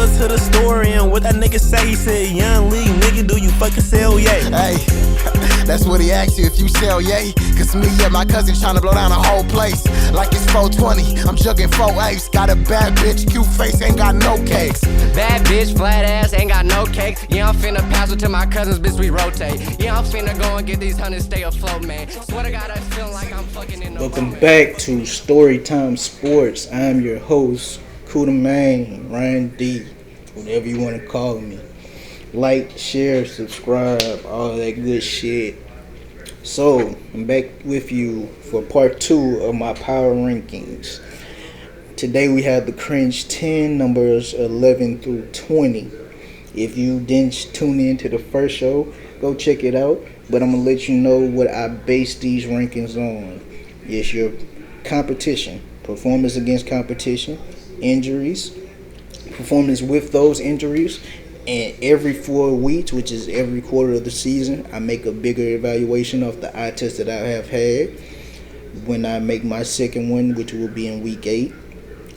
up to the store and what that nigga say, he said, young league nigga, do you fucking sell yay? Hey, that's what he asked you if you sell yay. Cause me and my cousin tryna blow down a whole place. Like it's 420, I'm jugging 4/8. Got a bad bitch, cute face, ain't got no cakes. Bad bitch, flat ass, ain't got no cakes. Yeah, I'm finna pass it to my cousins, bitch, we rotate. Yeah, I'm finna go and get these hundreds, stay afloat, man. Swear to God, I feel like I'm fucking in the Welcome back to Storytime Sports. I'm your host, Kuda Main, Ryan D, whatever you want to call me. Like, share, subscribe, all that good shit. So, I'm back with you for part 2 of my power rankings. Today we have the Cringe 10, numbers 11 through 20. If you didn't tune in to the first show, go check it out. But I'm going to let you know what I base these rankings on. Yes, your competition, performance against competition, injuries, performance with those injuries, and every 4 weeks, which is every quarter of the season, I make a bigger evaluation of the eye test that I have had. When I make my second one, which will be in week 8,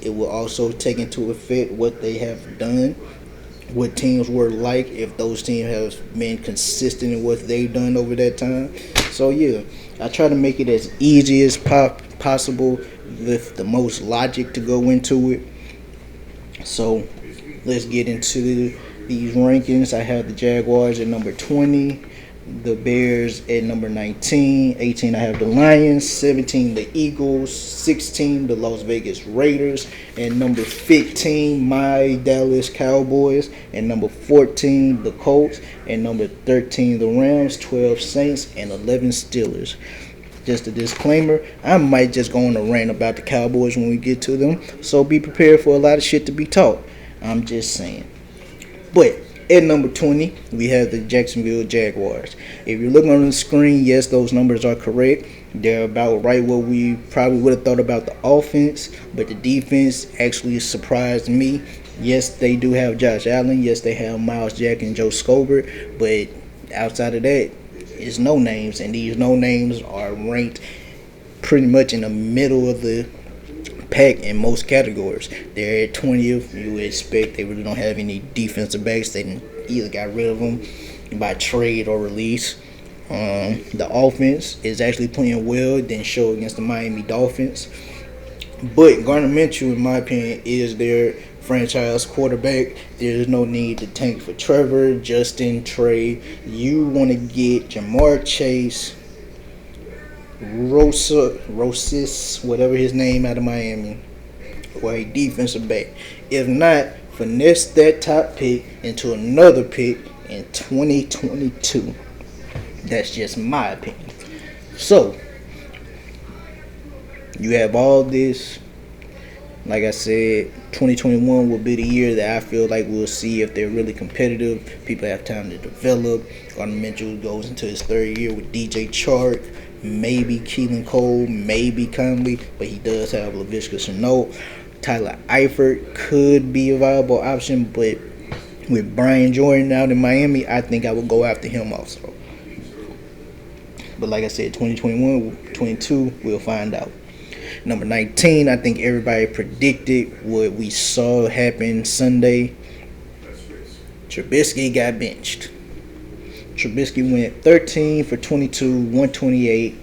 it will also take into effect what they have done, what teams were like, if those teams have been consistent in what they've done over that time. So yeah, I try to make it as easy as possible with the most logic to go into it. So let's get into these rankings. I have the Jaguars at number 20, the Bears at number 19, 18 I have the Lions, 17 the Eagles, 16 the Las Vegas Raiders, and number 15 my Dallas Cowboys, and number 14 the Colts, and number 13 the Rams, 12 Saints, and 11 Steelers. Just a disclaimer, I might just go on a rant about the Cowboys when we get to them, so be prepared for a lot of shit to be taught. I'm just saying. But at number 20, we have the Jacksonville Jaguars. If you're looking on the screen, yes, those numbers are correct. They're about right what we probably would have thought about the offense, but the defense actually surprised me. Yes, they do have Josh Allen. Yes, they have Myles Jack and Joe Scobert, but outside of that, it's no names, and these no names are ranked pretty much in the middle of the pack in most categories. They're at 20th. You would expect they really don't have any defensive backs. They either got rid of them by trade or release. The offense is actually playing well. It didn't show against the Miami Dolphins. But Gardner Minshew, in my opinion, is their franchise quarterback. There's no need to tank for Trevor, Justin, Trey. You want to get Jamar Chase, Rosis, whatever his name, out of Miami, for a defensive back. If not, finesse that top pick into another pick in 2022. That's just my opinion. So, you have all this. Like I said, 2021 will be the year that I feel like we'll see if they're really competitive. People have time to develop. Gardner Minshew goes into his 3rd year with DJ Chark, maybe Keelan Cole, maybe Conley, but he does have Laviska Shenault. Tyler Eifert could be a viable option, but with Brian Jordan out in Miami, I think I would go after him also. But like I said, 2021, 22, we'll find out. Number 19, I think everybody predicted what we saw happen Sunday. Trubisky got benched. Trubisky went 13 for 22, 128,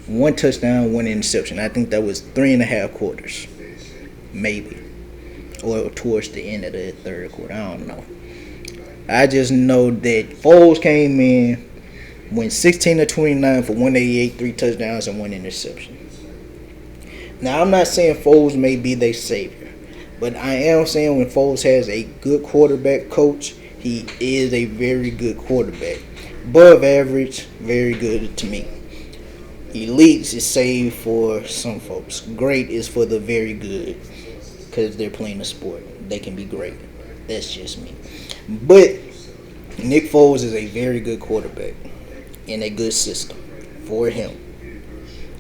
1 touchdown, 1 interception. I think that was 3.5 quarters, maybe, or towards the end of the 3rd quarter. I don't know. I just know that Foles came in, went 16 to 29 for 188, 3 touchdowns, and 1 interception. Now, I'm not saying Foles may be their savior, but I am saying when Foles has a good quarterback coach, he is a very good quarterback. Above average, very good to me. Elite is saved for some folks. Great is for the very good, because they're playing a sport. They can be great. That's just me. But Nick Foles is a very good quarterback in a good system for him.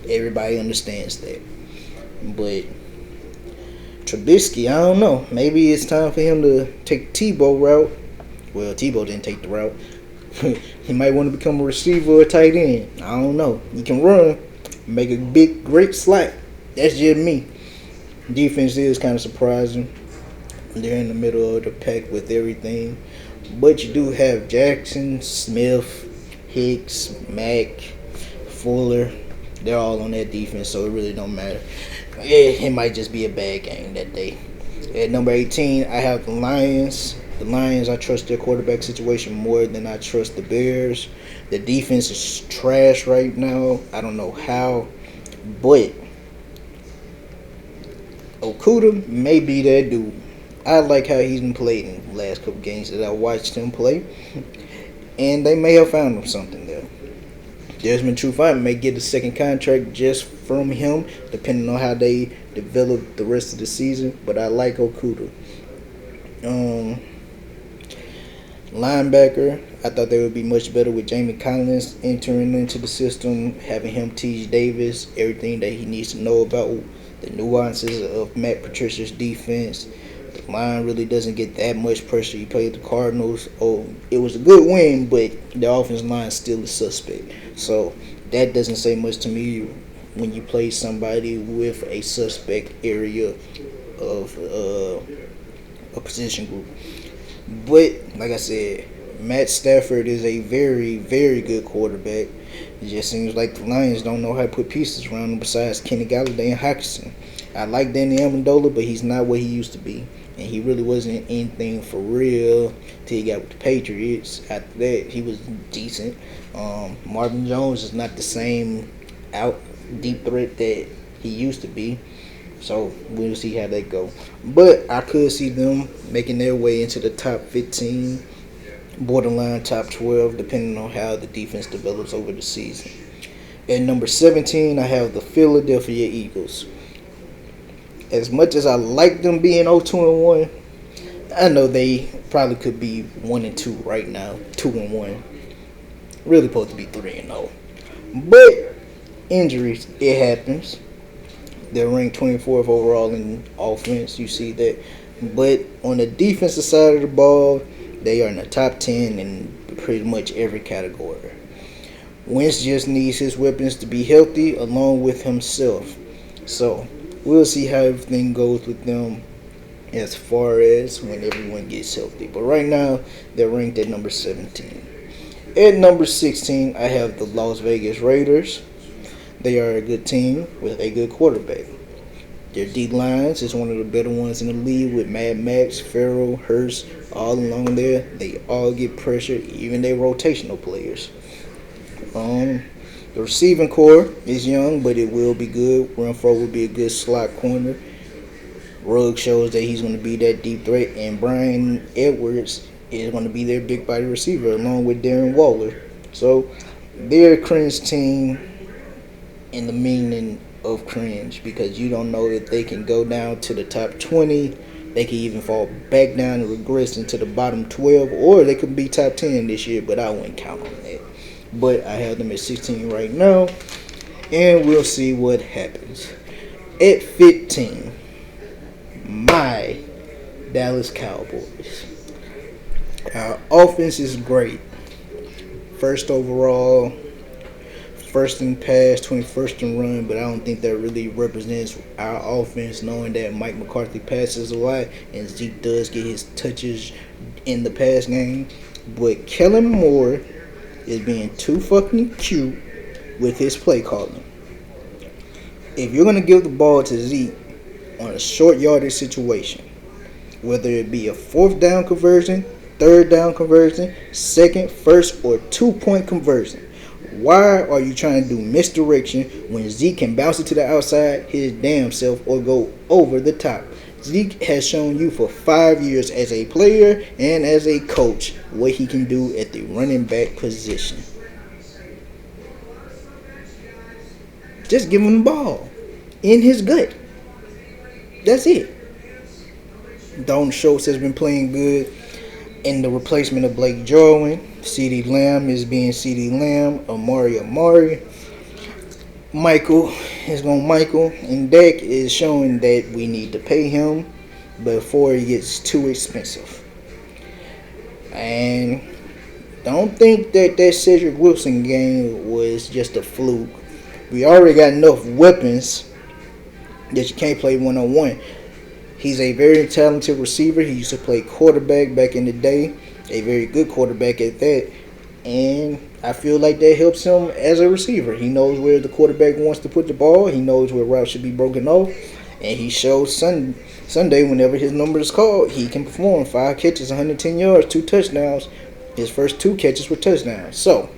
Everybody understands that. But Trubisky, I don't know. Maybe it's time for him to take the Tebow route. Well, Tebow didn't take the route. He might want to become a receiver or a tight end. I don't know. He can run, make a big, great slot. That's just me. Defense is kind of surprising. They're in the middle of the pack with everything. But you do have Jackson, Smith, Hicks, Mack, Fuller. They're all on that defense, so it really don't matter. It might just be a bad game that day. At number 18, I have the Lions. The Lions, I trust their quarterback situation more than I trust the Bears. The defense is trash right now. I don't know how, but Okuda may be that dude. I like how he's been played in the last couple games that I watched him play, and they may have found him something there. Desmond Trufant may get a second contract just from him, depending on how they develop the rest of the season. But I like Okuda. Linebacker, I thought they would be much better with Jamie Collins entering into the system, having him teach Davis everything that he needs to know about the nuances of Matt Patricia's defense. The line really doesn't get that much pressure. You played the Cardinals. Oh, it was a good win, but the offensive line still is suspect. So that doesn't say much to me when you play somebody with a suspect area of a position group. But like I said, Matt Stafford is a very, very good quarterback. It just seems like the Lions don't know how to put pieces around him besides Kenny Galladay and Hockenson. I like Danny Amendola, but he's not what he used to be. And he really wasn't anything for real till he got with the Patriots. After that, he was decent. Marvin Jones is not the same out deep threat that he used to be. So we'll see how they go. But I could see them making their way into the top 15, borderline top 12, depending on how the defense develops over the season. At number 17, I have the Philadelphia Eagles. As much as I like them being 0-2-1, I know they probably could be 1-2 right now, 2-1. Really supposed to be 3-0. But injuries, it happens. They're ranked 24th overall in offense. You see that. But on the defensive side of the ball, they are in the top 10 in pretty much every category. Wentz just needs his weapons to be healthy along with himself. So we'll see how everything goes with them as far as when everyone gets healthy. But right now, they're ranked at number 17. At number 16, I have the Las Vegas Raiders. They are a good team with a good quarterback. Their D-lines is one of the better ones in the league with Mad Max, Farrell, Hurst, all along there. They all get pressure, even their rotational players. The receiving core is young, but it will be good. Renfro will be a good slot corner. Ruggs shows that he's going to be that deep threat, and Brian Edwards is going to be their big body receiver along with Darren Waller. So they're a cringe team in the meaning of cringe, because you don't know if they can go down to the top 20. They can even fall back down and regress into the bottom 12, or they could be top 10 this year, but I wouldn't count on that. But I have them at 16 right now, and we'll see what happens. At 15, my Dallas Cowboys. Our offense is great. First overall, first in pass, 21st in run, but I don't think that really represents our offense, knowing that Mike McCarthy passes a lot and Zeke does get his touches in the pass game. But Kellen Moore is being too fucking cute with his play calling. If you're going to give the ball to Zeke on a short yardage situation, whether it be a 4th down conversion, 3rd down conversion, 2nd, 1st, or 2-point conversion, why are you trying to do misdirection when Zeke can bounce it to the outside his damn self or go over the top? Zeke has shown you for 5 years as a player and as a coach what he can do at the running back position. Just give him the ball in his gut. That's it. Dalton Schultz has been playing good in the replacement of Blake Jarwin. CeeDee Lamb is being CeeDee Lamb. Amari. Michael is going Michael. And Dak is showing that we need to pay him before he gets too expensive. And don't think that Cedric Wilson game was just a fluke. We already got enough weapons that you can't play one-on-one. He's a very talented receiver. He used to play quarterback back in the day, a very good quarterback at that. And I feel like that helps him as a receiver. He knows where the quarterback wants to put the ball. He knows where routes should be broken off. And he showed Sunday, whenever his number is called, he can perform. 5 catches, 110 yards, 2 touchdowns. His first 2 catches were touchdowns. So,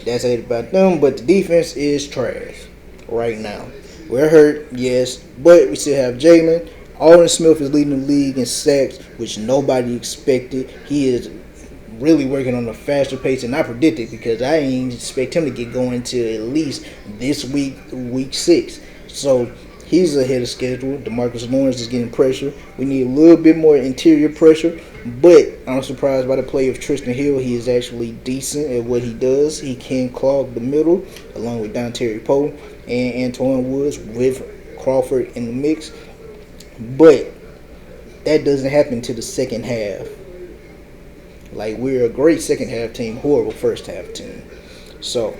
that's it about them. But the defense is trash right now. We're hurt, yes. But we still have Jalen. Alden Smith is leading the league in sacks, which nobody expected. He is really working on a faster pace than I predicted, because I didn't expect him to get going until at least this week 6. So he's ahead of schedule. DeMarcus Lawrence is getting pressure. We need a little bit more interior pressure, but I'm surprised by the play of Tristan Hill. He is actually decent at what he does. He can clog the middle along with Dontari Poe and Antoine Woods with Crawford in the mix. But that doesn't happen to the second half. Like, we're a great second half team, horrible first half team. So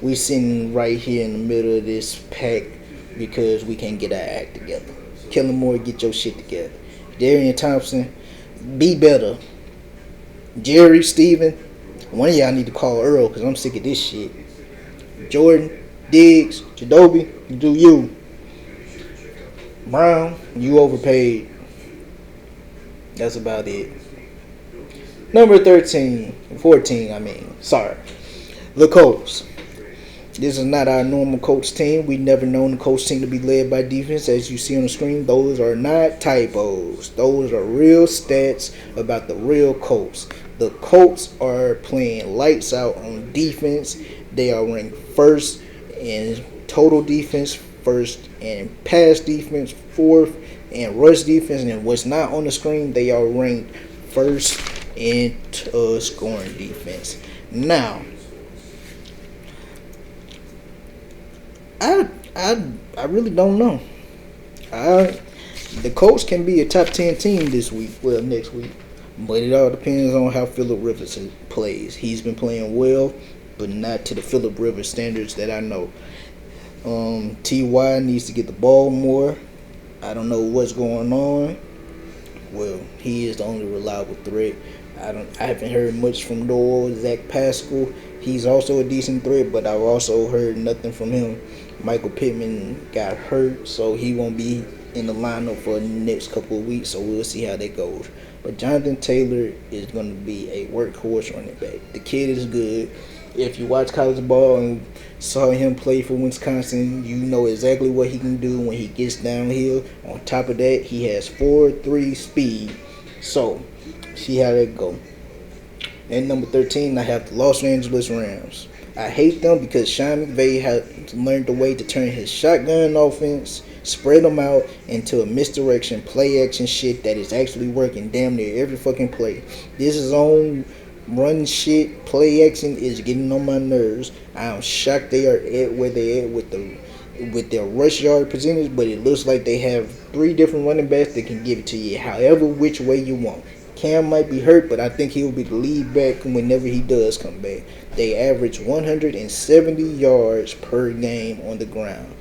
we sitting right here in the middle of this pack because we can't get our act together. Kellen Moore, get your shit together. Darian Thompson, be better. Jerry, Steven, one of y'all need to call Earl because I'm sick of this shit. Jordan, Diggs, Jadobi, do you. Brown, you overpaid. That's about it. Number 14, sorry. The Colts. This is not our normal Colts team. We never known the Colts team to be led by defense. As you see on the screen, those are not typos. Those are real stats about the real Colts. The Colts are playing lights out on defense. They are ranked first in total defense, first in pass defense, fourth in rush defense. And what's not on the screen, they are ranked first in scoring defense. Now, I really don't know. The Colts can be a top 10 team this week, well, next week, but it all depends on how Phillip Rivers plays. He's been playing well, but not to the Phillip Rivers standards that I know. Ty needs to get the ball more. I don't know what's going on. Well, he is the only reliable threat. I haven't heard much from Noel. Zach Pascal, he's also a decent threat, but I've also heard nothing from him. Michael Pittman got hurt, so he won't be in the lineup for the next couple of weeks, so we'll see how that goes. But Jonathan Taylor is going to be a workhorse running back. The kid is good. If you watch college ball and saw him play for Wisconsin, you know exactly what he can do when he gets downhill. On top of that, he has 4.3 speed. So, see how that go. And number 13, I have the Los Angeles Rams. I hate them because Sean McVay has learned the way to turn his shotgun offense, spread them out into a misdirection, play action shit that is actually working damn near every fucking play. This zone run shit, play action is getting on my nerves. I'm shocked they are at where they at with their rush yard percentage, but it looks like they have 3 different running backs that can give it to you however which way you want. Cam might be hurt, but I think he'll be the lead back whenever he does come back. They average 170 yards per game on the ground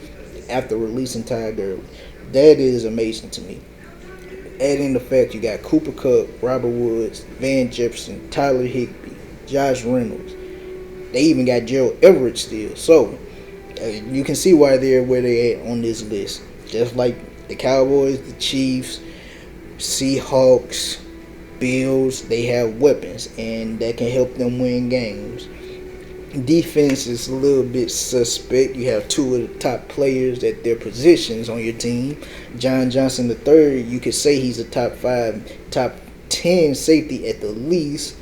after releasing Ty Gurley. That is amazing to me. Adding the fact you got Cooper Kupp, Robert Woods, Van Jefferson, Tyler Higbee, Josh Reynolds. They even got Gerald Everett still. So, you can see why they're where they at on this list. Just like the Cowboys, the Chiefs, Seahawks, Bills, they have weapons, and that can help them win games. Defense is a little bit suspect. You have 2 of the top players at their positions on your team. John Johnson III, you could say he's a top 5, top 10 safety at the least.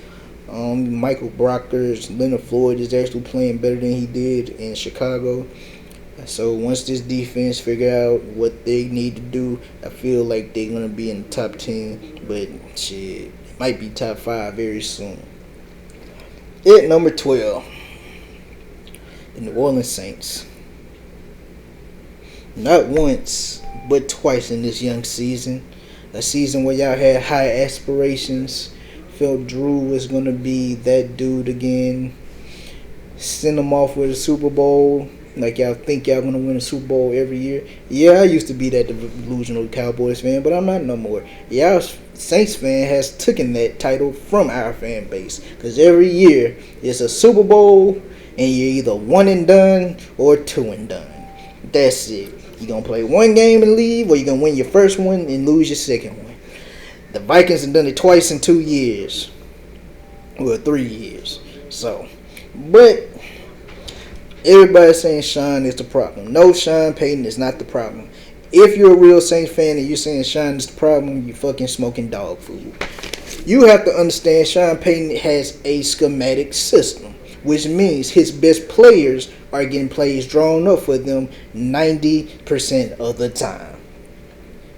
Michael Brockers, Leonard Floyd is actually playing better than he did in Chicago. So once this defense figure out what they need to do, I feel like they're going to be in the top 10. But shit, it might be top 5 very soon. At number 12. The New Orleans Saints. Not once, but twice in this young season. A season where y'all had high aspirations. Felt Drew was going to be that dude again. Send him off with a Super Bowl. Like y'all think y'all gonna win a Super Bowl every year? Yeah, I used to be that delusional Cowboys fan, but I'm not no more. Y'all Saints fan has taken that title from our fan base, because every year it's a Super Bowl and you're either 1 and done or 2 and done. That's it. You're gonna play one game and leave, or you're gonna win your first one and lose your second one. The Vikings have done it twice in 2 years. Well, 3 years. So, but everybody's saying Sean is the problem. No, Sean Payton is not the problem. If you're a real Saints fan and you're saying Sean is the problem, you fucking smoking dog food. You have to understand Sean Payton has a schematic system, which means his best players are getting plays drawn up for them 90% of the time.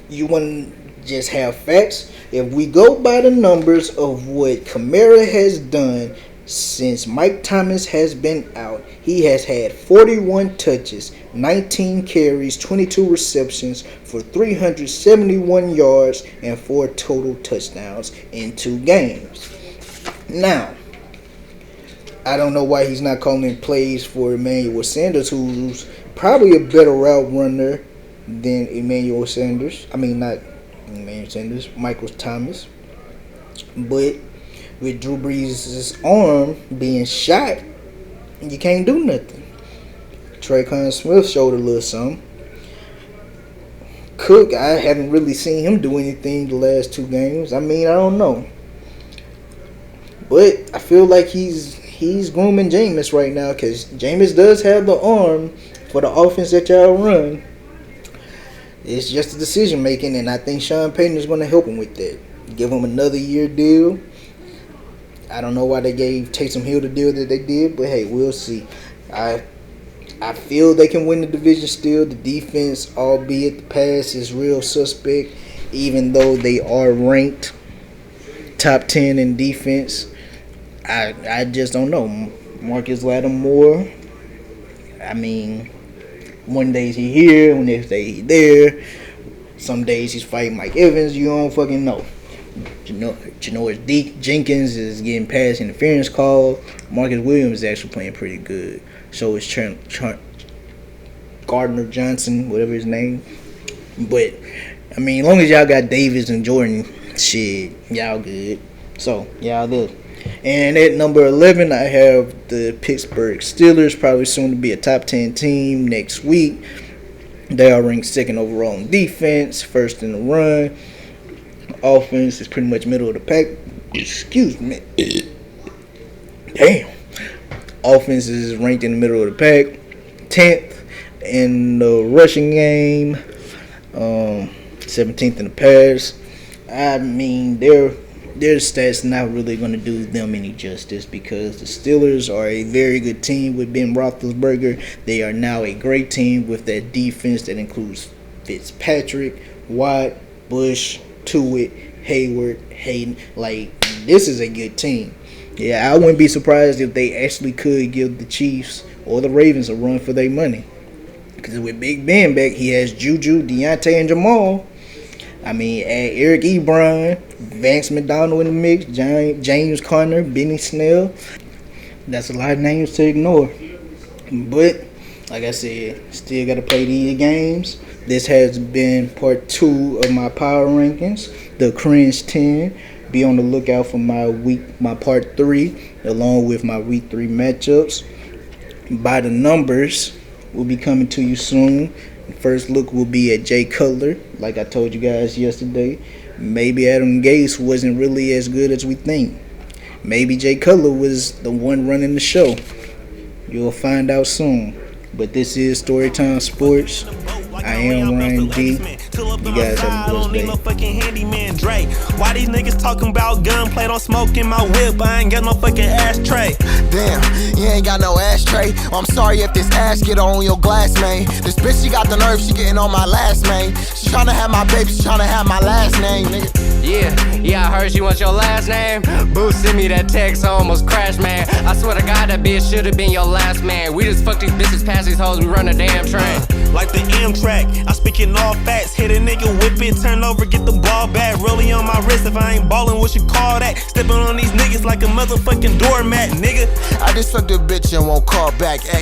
You want to just have facts? If we go by the numbers of what Kamara has done since Mike Thomas has been out, he has had 41 touches, 19 carries, 22 receptions for 371 yards and 4 total touchdowns in 2 games. Now, I don't know why he's not calling plays for Emmanuel Sanders, who's probably a better route runner than Emmanuel Sanders. I mean, not Emmanuel Sanders, Michael Thomas. But with Drew Brees' arm being shot, you can't do nothing. Traquan Smith showed a little something. Cook, I haven't really seen him do anything the last 2 games. I mean, I don't know. But I feel like he's grooming Jameis right now, because Jameis does have the arm for the offense that y'all run. It's just a decision making, and I think Sean Payton is going to help him with that. Give him another year deal. I don't know why they gave Taysom Hill the deal that they did, but hey, we'll see. I feel they can win the division still. The defense, albeit the pass, is real suspect, even though they are ranked top 10 in defense. I just don't know. Marcus Lattimore, I mean, one day he's here, one next day he's there. Some days he's fighting Mike Evans. You don't fucking know. Janoris Jenkins is getting pass interference call. Marcus Williams is actually playing pretty good. So is Gardner Johnson, whatever his name. But, I mean, as long as y'all got Davis and Jordan, shit, y'all good. So, y'all good. And at number 11, I have the Pittsburgh Steelers, probably soon to be a top 10 team next week. They are ranked 2nd overall in defense, 1st in the run. Offense is pretty much middle of the pack. Excuse me. Damn. Offense is ranked in the middle of the pack, 10th in the rushing game, 17th in the pass. I mean, their stats not really going to do them any justice, because the Steelers are a very good team with Ben Roethlisberger. They are now a great team with that defense that includes Fitzpatrick, Watt, Bush, Tuitt, Hayward, Hayden. Like, this is a good team. Yeah, I wouldn't be surprised if they actually could give the Chiefs or the Ravens a run for their money. Because with Big Ben back, he has Juju, Deontay, and Jamal. I mean, add Eric Ebron, Vance McDonald in the mix, James Conner, Benny Snell. That's a lot of names to ignore. But, like I said, still got to play these games. This has been part 2 of my power rankings, the Cringe 10. Be on the lookout for my part 3, along with my week 3 matchups. By the numbers will be coming to you soon. First look will be at Jay Cutler, like I told you guys yesterday. Maybe Adam Gase wasn't really as good as we think. Maybe Jay Cutler was the one running the show. You'll find out soon. But this is Storytime Sports. I am Ryan D. You guys have a blessed day. No fucking handyman Dre. Why these niggas talking about gunplay? Don't smoke in my whip. I ain't got no fucking ashtray. Damn, you ain't got no ashtray. Well, I'm sorry if this ass get on your glass, man. This bitch, she got the nerve, she getting on my last, man. She tryna have my baby, she tryna have my last name, nigga. Yeah, I heard she wants your last name. Boo sent me that text, I almost crashed, man. I swear to God, that bitch should've been your last man. We just fuck these bitches past these hoes, we run a damn train. Like the Amtrak, I speak in all facts. Hit a nigga, whip it, turn over, get the ball back. Rolling on my wrist, if I ain't ballin', what you call that? Stepping on these niggas like a motherfucking doormat, nigga. I just fucked a bitch and won't call back, ayy.